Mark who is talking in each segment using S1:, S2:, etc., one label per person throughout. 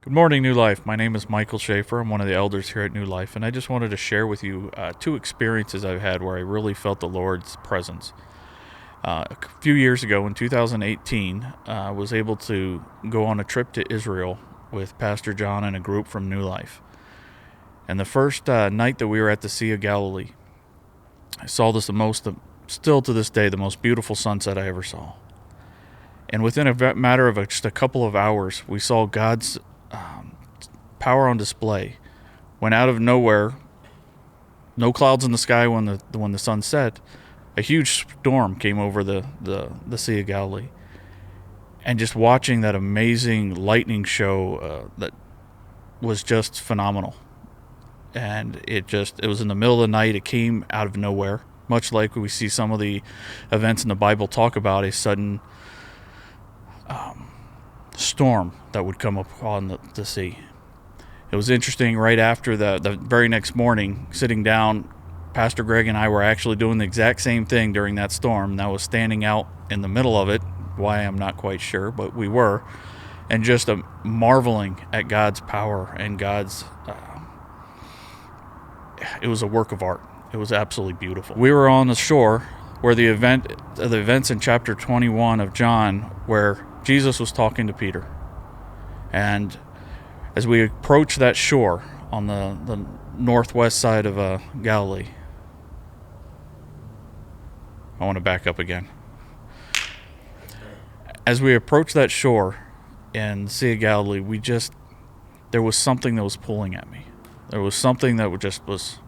S1: Good morning, New Life. My name is Michael Schaeffer. I'm one of the elders here at New Life, and I just wanted to share with you two experiences I've had where I really felt the Lord's presence. A few years ago, in 2018, I was able to go on a trip to Israel with Pastor John and a group from New Life. And the first night that we were at the Sea of Galilee, I saw still to this day, the most beautiful sunset I ever saw. And within a matter of just a couple of hours, we saw God's power on display. When out of nowhere, no clouds in the sky when the sun set, a huge storm came over the Sea of Galilee. And just watching that amazing lightning show that was just phenomenal. And it was in the middle of the night. It came out of nowhere, much like we see some of the events in the Bible talk about a sudden storm that would come upon the sea. It was interesting. Right after the very next morning, sitting down, Pastor Greg and I were actually doing the exact same thing during that storm. And I was standing out in the middle of it. Why, I'm not quite sure, but we were. And just marveling at God's power and God's... it was a work of art. It was absolutely beautiful. We were on the shore where the events in chapter 21 of John, where Jesus was talking to Peter. And as we approached that shore on the northwest side of Galilee, I want to back up again. As we approached that shore in the Sea of Galilee, there was something that was pulling at me. There was something that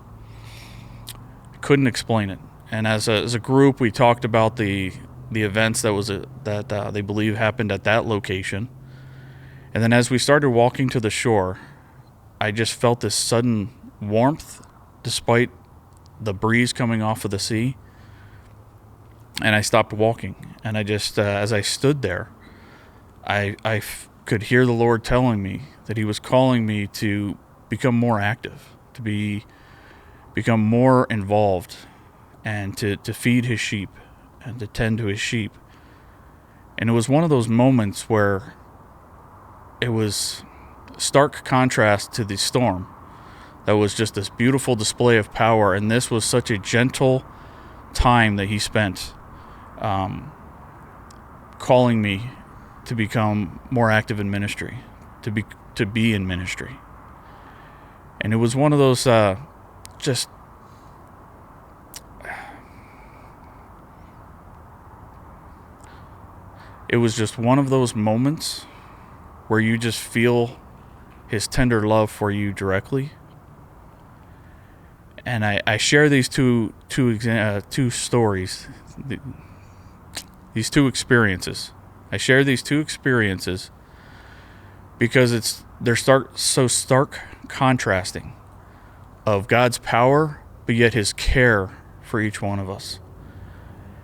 S1: couldn't explain it. And as a group, we talked about the events that they believe happened at that location. And then as we started walking to the shore, I just felt this sudden warmth despite the breeze coming off of the sea. And I stopped walking. And I just, as I stood there, I could hear the Lord telling me that He was calling me to become more active, to become more involved, and to feed His sheep and to tend to His sheep. And it was one of those moments where it was stark contrast to the storm that was just this beautiful display of power, and this was such a gentle time that He spent calling me to become more active in ministry, to be in ministry. And it was one of those it was just one of those moments where you just feel His tender love for you directly. And I share these two stories, these two experiences. I share these two experiences because they're so stark contrasting of God's power, but yet His care for each one of us.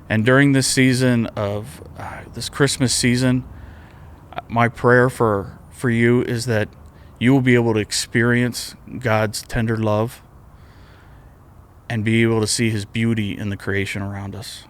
S1: And during this season of this Christmas season, my prayer for you is that you will be able to experience God's tender love and be able to see His beauty in the creation around us.